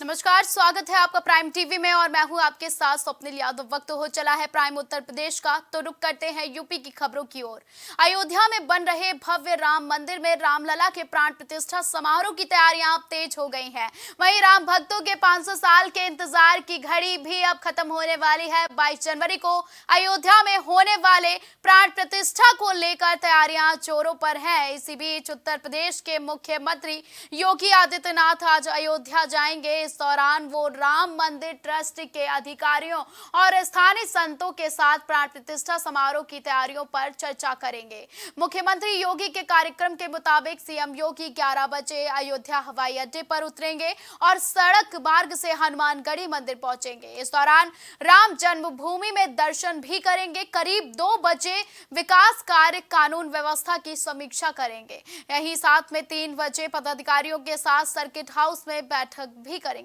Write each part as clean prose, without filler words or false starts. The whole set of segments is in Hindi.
नमस्कार, स्वागत है आपका प्राइम टीवी में और मैं हूं आपके साथ स्वप्निल यादव। वक्त हो चला है प्राइम उत्तर प्रदेश का, तो रुक करते हैं यूपी की खबरों की ओर। अयोध्या में बन रहे भव्य राम मंदिर में रामलला के प्राण प्रतिष्ठा समारोह की तैयारियां अब तेज हो गई हैं। वहीं राम भक्तों के 500 साल के इंतजार की घड़ी भी अब खत्म होने वाली है। 22 जनवरी को अयोध्या में होने वाले प्राण प्रतिष्ठा को लेकर तैयारियां जोरों पर है। इसी बीच उत्तर प्रदेश के मुख्यमंत्री योगी आदित्यनाथ आज अयोध्या जाएंगे। इस दौरान वो राम मंदिर ट्रस्ट के अधिकारियों और स्थानीय संतों के साथ प्राण प्रतिष्ठा समारोह की तैयारियों पर चर्चा करेंगे। मुख्यमंत्री योगी के कार्यक्रम के मुताबिक सीएम योगी 11 बजे अयोध्या हवाई अड्डे पर उतरेंगे और सड़क मार्ग से हनुमानगढ़ी मंदिर पहुंचेंगे। इस दौरान राम जन्मभूमि में दर्शन भी करेंगे। करीब 2 बजे विकास कार्य, कानून व्यवस्था की समीक्षा करेंगे। यहीं साथ में 3 बजे पदाधिकारियों के साथ सर्किट हाउस में बैठक भी करेंगे।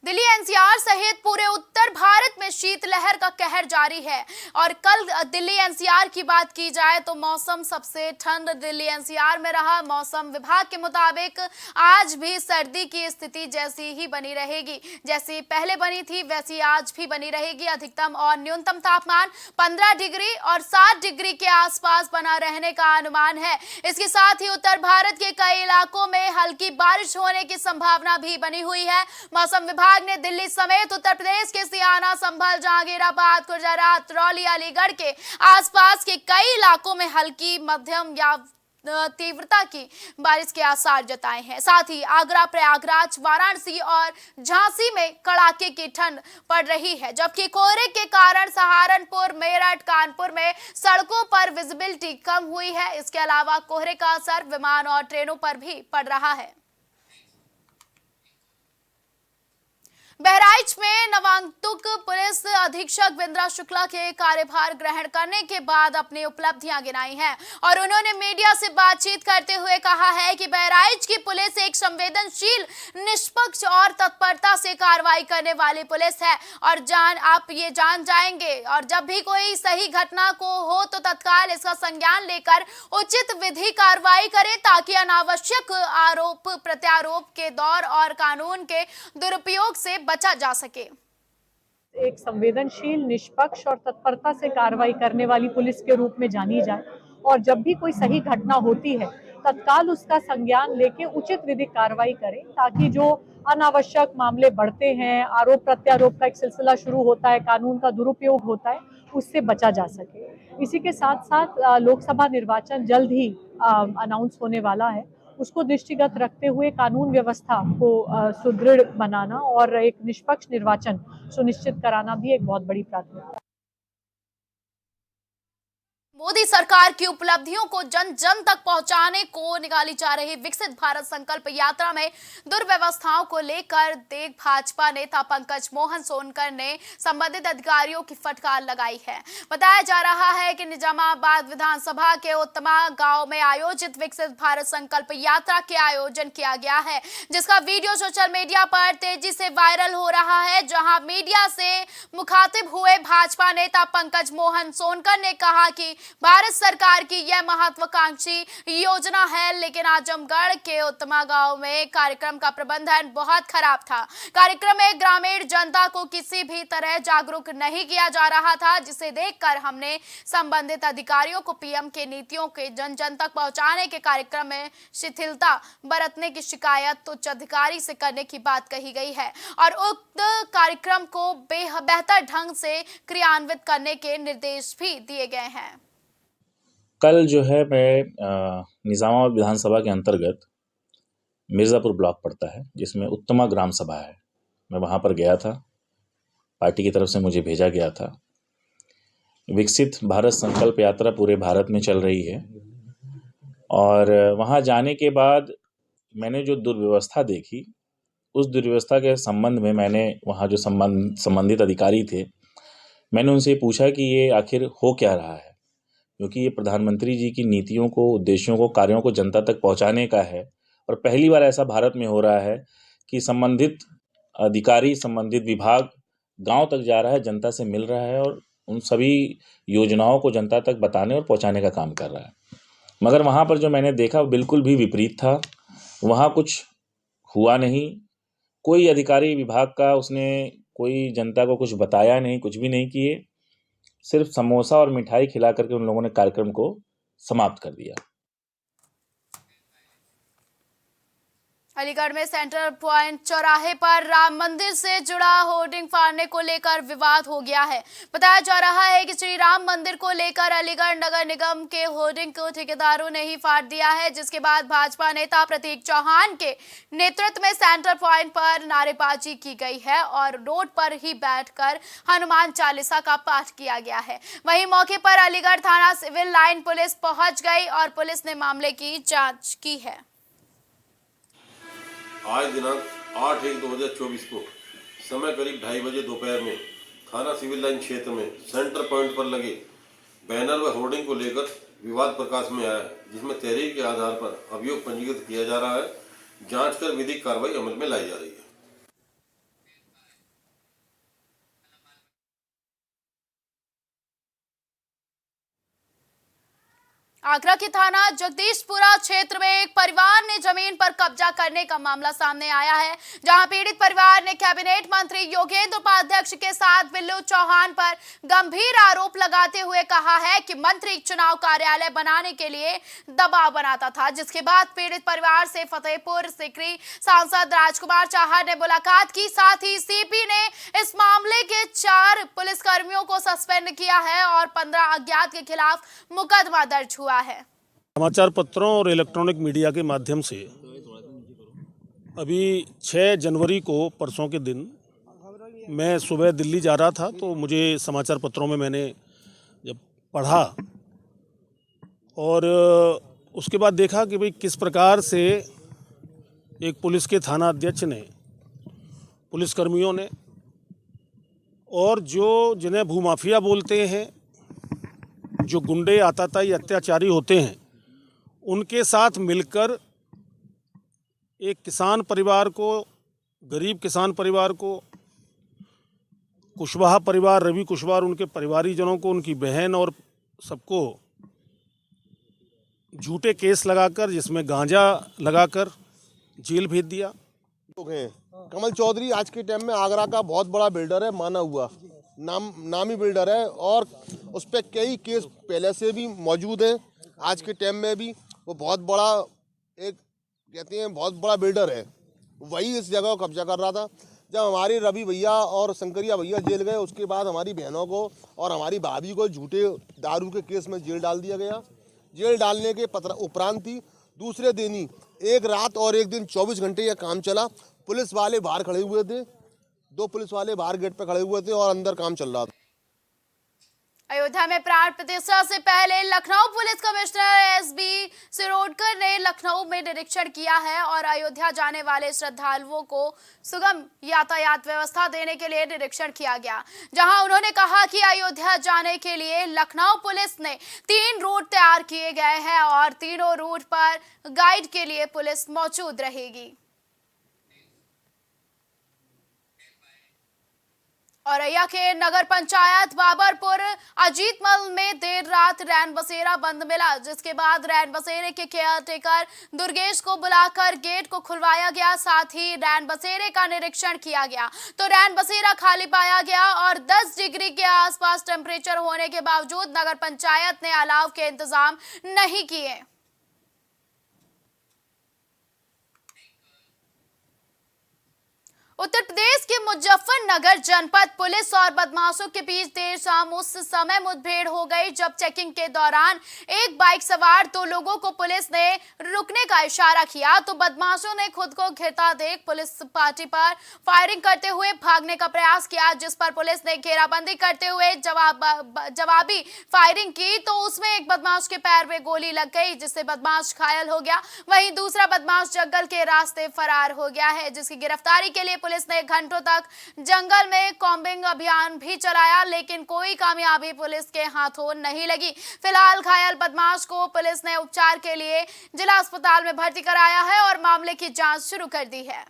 दिल्ली एनसीआर सहित पूरे उत्तर भारत में शीतलहर का कहर जारी है और कल दिल्ली एनसीआर की बात की जाए तो मौसम सबसे ठंड दिल्ली एनसीआर में रहा। मौसम विभाग के मुताबिक आज भी सर्दी की स्थिति जैसी ही बनी रहेगी, जैसी पहले बनी थी वैसी आज भी बनी रहेगी। अधिकतम और न्यूनतम तापमान 15 डिग्री और 7 डिग्री के आसपास बना रहने का अनुमान है। इसके साथ ही उत्तर भारत के कई इलाकों में हल्की बारिश होने की संभावना भी बनी हुई है। मौसम विभाग ने दिल्ली समेत उत्तर प्रदेश के सियाना, संभल, जहांगीराबाद, गुजरात, रौली, अलीगढ़ के आसपास के कई इलाकों में हल्की, मध्यम या तीव्रता की बारिश के आसार जताए हैं। साथ ही आगरा, प्रयागराज, वाराणसी और झांसी में कड़ाके की ठंड पड़ रही है, जबकि कोहरे के कारण सहारनपुर, मेरठ, कानपुर में सड़कों पर विजिबिलिटी कम हुई है। इसके अलावा कोहरे का असर विमान और ट्रेनों पर भी पड़ रहा है। बहराइच में नवागंतुक पुलिस अधीक्षक बिंद्रा शुक्ला के कार्यभार ग्रहण करने के बाद अपनी उपलब्धियां गिनाई हैं और उन्होंने मीडिया से बातचीत करते हुए कहा है कि बहराइच की पुलिस एक संवेदनशील, निष्पक्ष और तत्परता से कार्रवाई करने वाली पुलिस है और आप ये जान जाएंगे और जब भी कोई सही घटना को हो तो तत्काल इसका संज्ञान लेकर उचित विधि कार्रवाई करें ताकि अनावश्यक आरोप प्रत्यारोप के दौर और कानून के दुरुपयोग से बचा जा सके। एक संवेदनशील, निष्पक्ष और तत्परता से कार्रवाई करने वाली पुलिस के रूप में जानी जाए और जब भी कोई सही घटना होती है तत्काल उसका संज्ञान लेके उचित विधिक कार्रवाई करें ताकि जो अनावश्यक मामले बढ़ते हैं, आरोप प्रत्यारोप का एक सिलसिला शुरू होता है, कानून का दुरुपयोग होता है, उससे बचा जा सके। इसी के साथ साथ लोकसभा निर्वाचन जल्द ही अनाउंस होने वाला है, उसको दृष्टिगत रखते हुए कानून व्यवस्था को सुदृढ़ बनाना और एक निष्पक्ष निर्वाचन सुनिश्चित कराना भी एक बहुत बड़ी प्राथमिकता है। मोदी सरकार की उपलब्धियों को जन जन तक पहुंचाने को निकाली जा रही विकसित भारत संकल्प यात्रा में दुर्व्यवस्थाओं को लेकर देख भाजपा नेता पंकज मोहन सोनकर ने संबंधित अधिकारियों की फटकार लगाई है। बताया जा रहा है कि निजामाबाद विधानसभा के उत्तमा गांव में आयोजित विकसित भारत संकल्प यात्रा के आयोजन किया गया है, जिसका वीडियो सोशल मीडिया पर तेजी से वायरल हो रहा है। जहां मीडिया से मुखातिब हुए भाजपा नेता पंकज मोहन सोनकर ने कहा कि भारत सरकार की यह महत्वाकांक्षी योजना है, लेकिन आजमगढ़ के उत्तमा गांव में कार्यक्रम का प्रबंधन बहुत खराब था। कार्यक्रम में ग्रामीण जनता को किसी भी तरह जागरूक नहीं किया जा रहा था, जिसे देखकर हमने संबंधित अधिकारियों को पीएम के नीतियों के जन जन तक पहुंचाने के कार्यक्रम में शिथिलता बरतने की शिकायत उच्च अधिकारी से करने की बात कही गई है और उक्त कार्यक्रम को बेहतर ढंग से क्रियान्वित करने के निर्देश भी दिए गए हैं। कल जो है मैं निजामाबाद विधानसभा के अंतर्गत मिर्ज़ापुर ब्लॉक पड़ता है, जिसमें उत्तमा ग्राम सभा है। मैं वहाँ पर गया था, पार्टी की तरफ से मुझे भेजा गया था। विकसित भारत संकल्प यात्रा पूरे भारत में चल रही है और वहाँ जाने के बाद मैंने जो दुर्व्यवस्था देखी, उस दुर्व्यवस्था के संबंध में मैंने वहाँ जो संबंधित अधिकारी थे, मैंने उनसे पूछा कि ये आखिर हो क्या रहा है, क्योंकि ये प्रधानमंत्री जी की नीतियों को, उद्देश्यों को, कार्यों को जनता तक पहुंचाने का है और पहली बार ऐसा भारत में हो रहा है कि संबंधित अधिकारी, संबंधित विभाग गांव तक जा रहा है, जनता से मिल रहा है और उन सभी योजनाओं को जनता तक बताने और पहुंचाने का काम कर रहा है। मगर वहाँ पर जो मैंने देखा बिल्कुल भी विपरीत था। वहाँ कुछ हुआ नहीं, कोई अधिकारी विभाग का उसने कोई जनता को कुछ बताया नहीं, कुछ भी नहीं किए, सिर्फ समोसा और मिठाई खिला करके उन लोगों ने कार्यक्रम को समाप्त कर दिया। अलीगढ़ में सेंट्रल पॉइंट चौराहे पर राम मंदिर से जुड़ा होर्डिंग फाड़ने को लेकर विवाद हो गया है। बताया जा रहा है कि श्री राम मंदिर को लेकर अलीगढ़ नगर निगम के होर्डिंग को ठेकेदारों ने ही फाड़ दिया है, जिसके बाद भाजपा नेता प्रतीक चौहान के नेतृत्व में सेंट्रल पॉइंट पर नारेबाजी की गई है और रोड पर ही बैठकर हनुमान चालीसा का पाठ किया गया है। वहीं मौके पर अलीगढ़ थाना सिविल लाइन पुलिस पहुंच गई और पुलिस ने मामले की जाँच की है। आज दिनांक 8/1/2024 को समय करीब 2:30 बजे दोपहर में थाना सिविल लाइन क्षेत्र में सेंटर पॉइंट पर लगे बैनर व होर्डिंग को लेकर विवाद प्रकाश में आया है, जिसमें तहरीर के आधार पर अभियोग पंजीकृत किया जा रहा है। जांच कर विधिक कार्रवाई अमल में लाई जा रही है। आगरा के थाना जगदीशपुरा क्षेत्र में एक परिवार ने जमीन पर कब्जा करने का मामला सामने आया है, जहां पीड़ित परिवार ने कैबिनेट मंत्री योगेंद्र उपाध्याय के साथ बिल्लू चौहान पर गंभीर आरोप लगाते हुए कहा है कि मंत्री चुनाव कार्यालय बनाने के लिए दबाव बनाता था, जिसके बाद पीड़ित परिवार से फतेहपुर सीकरी सांसद राजकुमार चाहर ने मुलाकात की। साथ ही सीपी ने इस मामले के 4 पुलिसकर्मियों को सस्पेंड किया है और 15 अज्ञात के खिलाफ मुकदमा दर्ज हुआ है। समाचार पत्रों और इलेक्ट्रॉनिक मीडिया के माध्यम से अभी 6 जनवरी को परसों के दिन मैं सुबह दिल्ली जा रहा था, तो मुझे समाचार पत्रों में मैंने जब पढ़ा और उसके बाद देखा कि भाई किस प्रकार से एक पुलिस के थाना अध्यक्ष ने, पुलिसकर्मियों ने और जिन्हें भूमाफिया बोलते हैं, जो गुंडे आताताई अत्याचारी होते हैं, उनके साथ मिलकर एक किसान परिवार को, गरीब किसान परिवार को, कुशवाहा परिवार, रवि कुशवाहा और उनके परिवारीजनों को, उनकी बहन और सबको झूठे केस लगाकर, जिसमें गांजा लगाकर जेल भेज दिया। लोग हैं। कमल चौधरी आज के टाइम में आगरा का बहुत बड़ा बिल्डर है, माना हुआ नामी बिल्डर है और उस पर कई केस पहले से भी मौजूद हैं। आज के टाइम में भी वो बहुत बड़ा एक कहते हैं बहुत बड़ा बिल्डर है, वही इस जगह को कब्जा कर रहा था। जब हमारे रवि भैया और शंकरिया भैया जेल गए, उसके बाद हमारी बहनों को और हमारी भाभी को झूठे दारू के केस में जेल डाल दिया गया। जेल डालने के उपरांत ही दूसरे दिन ही एक रात और एक दिन 24 घंटे यह काम चला। पुलिस वाले बाहर खड़े हुए थे, 2 पुलिस वाले बाहर गेट पे खड़े हुए थे और अंदर काम चल रहा था। अयोध्या में प्राण प्रतिष्ठा से पहले Lucknow police commissioner SB Shirodkar ने लखनऊ में निरीक्षण किया है और अयोध्या जाने वाले श्रद्धालुओं को सुगम यातायात व्यवस्था देने के लिए निरीक्षण किया गया, जहां उन्होंने कहा कि अयोध्या जाने के लिए लखनऊ पुलिस ने 3 रूट तैयार किए गए हैं और तीनों रूट पर गाइड के लिए पुलिस मौजूद रहेगी। औरैया के नगर पंचायत बाबरपुर अजीतमल में देर रात रैन बसेरा बंद मिला, जिसके बाद रैन बसेरे के केयरटेकर दुर्गेश को बुलाकर गेट को खुलवाया गया। साथ ही रैन बसेरे का निरीक्षण किया गया तो रैन बसेरा खाली पाया गया और 10 डिग्री के आसपास टेम्परेचर होने के बावजूद नगर पंचायत ने अलाव के इंतजाम नहीं किए। उत्तर प्रदेश के मुजफ्फरनगर जनपद पुलिस और बदमाशों के बीच देर शाम उस समय मुठभेड़ हो गई जब चेकिंग के दौरान एक बाइक सवार 2 लोगों को पुलिस ने रुकने का इशारा किया तो बदमाशों ने खुद को घिरता देख पुलिस पार्टी पर फायरिंग करते हुए भागने का प्रयास किया, जिस पर पुलिस ने घेराबंदी करते हुए जवाबी फायरिंग की तो उसमें एक बदमाश के पैर में गोली लग गई, जिससे बदमाश घायल हो गया। वहीं दूसरा बदमाश जंगल के रास्ते फरार हो गया है, जिसकी गिरफ्तारी के लिए पुलिस ने घंटों तक जंगल में कॉम्बिंग अभियान भी चलाया, लेकिन कोई कामयाबी पुलिस के हाथों नहीं लगी। फिलहाल घायल बदमाश को पुलिस ने उपचार के लिए जिला अस्पताल में भर्ती कराया है और मामले की जांच शुरू कर दी है।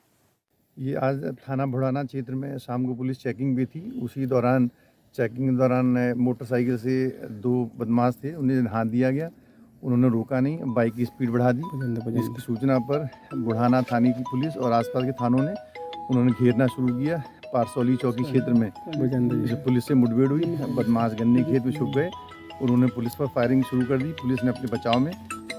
ये आज थाना भुड़ाना क्षेत्र में शाम को पुलिस चेकिंग भी थी। उसी दौरान चेकिंग के दौरान मोटरसाइकिल से 2 बदमाश थे, उन्हें हाथ दिया गया उन्होंने रोका नहीं, बाइक की स्पीड बढ़ा दी, जिसकी सूचना पर बुढ़ाना थाने की पुलिस और आसपास के थानों ने उन्होंने घेरना शुरू किया। पारसौली चौकी क्षेत्र में जैसे पुलिस से मुठभेड़ हुई, बदमाश गन्ने खेत में छुप गए, उन्होंने पुलिस पर फायरिंग शुरू कर दी। पुलिस ने अपने बचाव में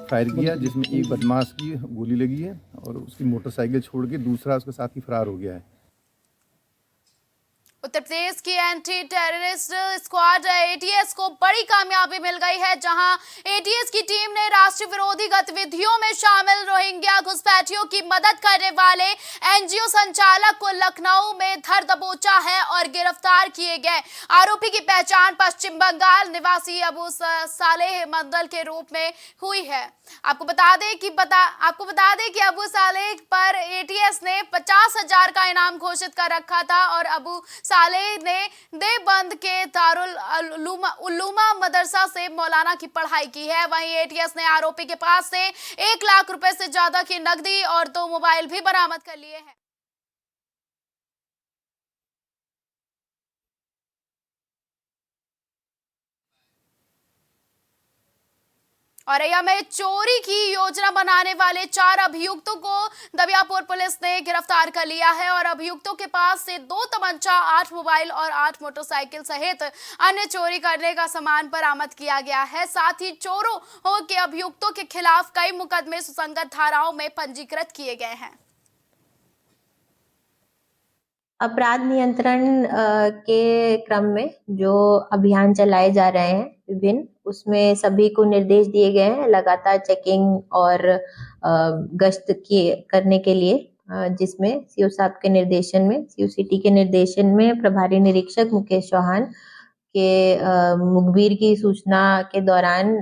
फायर किया, जिसमें एक बदमाश की गोली लगी है और उसकी मोटरसाइकिल छोड़ के दूसरा उसके साथ ही फरार हो गया है। उत्तर प्रदेश की एंटी टेररिस्ट स्क्वाड एटीएस को बड़ी कामयाबी मिल गई है, जहां एटीएस की टीम ने राष्ट्र विरोधी गतिविधियों में शामिल रोहिंग्या घुसपैठियों की मदद करने वाले एनजीओ संचालक को लखनऊ में धर दबोचा है और गिरफ्तार किए गए आरोपी की पहचान पश्चिम बंगाल निवासी अबू सालेह मंडल के रूप में हुई है। आपको बता दें कि अबू सालेह पर एटीएस ने 50,000 का इनाम घोषित कर रखा था और अबू सालेह ने देवबंद के दारुल उलूमा मदरसा से मौलाना की पढ़ाई की है। वहीं एटीएस ने आरोपी के पास से 1 लाख रुपए से ज्यादा की नकदी और 2 मोबाइल भी बरामद कर लिए हैं। औरैया में चोरी की योजना बनाने वाले 4 अभियुक्तों को दबियापुर पुलिस ने गिरफ्तार कर लिया है और अभियुक्तों के पास से 2 तमंचा, 8 मोबाइल और 8 मोटरसाइकिल सहित अन्य चोरी करने का सामान बरामद किया गया है। साथ ही चोरों के अभियुक्तों के खिलाफ कई मुकदमे सुसंगत धाराओं में पंजीकृत किए गए हैं। अपराध नियंत्रण के क्रम में जो अभियान चलाए जा रहे हैं विभिन्न, उसमें सभी को निर्देश दिए गए हैं लगातार चेकिंग और गश्त करने के लिए, जिसमें सीओ साहब के निर्देशन में, सीओ सिटी के निर्देशन में प्रभारी निरीक्षक मुकेश चौहान के मुखबिर की सूचना के दौरान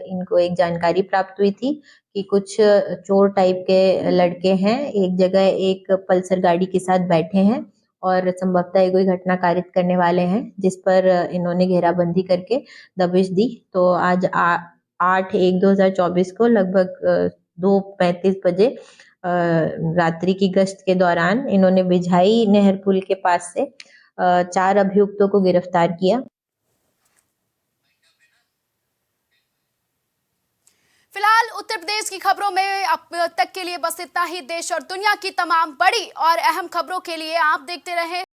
इनको एक जानकारी प्राप्त हुई थी कि कुछ चोर टाइप के लड़के हैं, एक जगह एक पल्सर गाड़ी के साथ बैठे हैं और संभवतः कोई घटना कारित करने वाले हैं, जिस पर इन्होंने घेराबंदी करके दबिश दी। तो आज 8/1/2024 को लगभग 2:35 बजे रात्रि की गश्त के दौरान इन्होंने बिझाई नहर पुल के पास से 4 अभियुक्तों को गिरफ्तार किया। फिलहाल उत्तर प्रदेश की खबरों में अब तक के लिए बस इतना ही। देश और दुनिया की तमाम बड़ी और अहम खबरों के लिए आप देखते रहें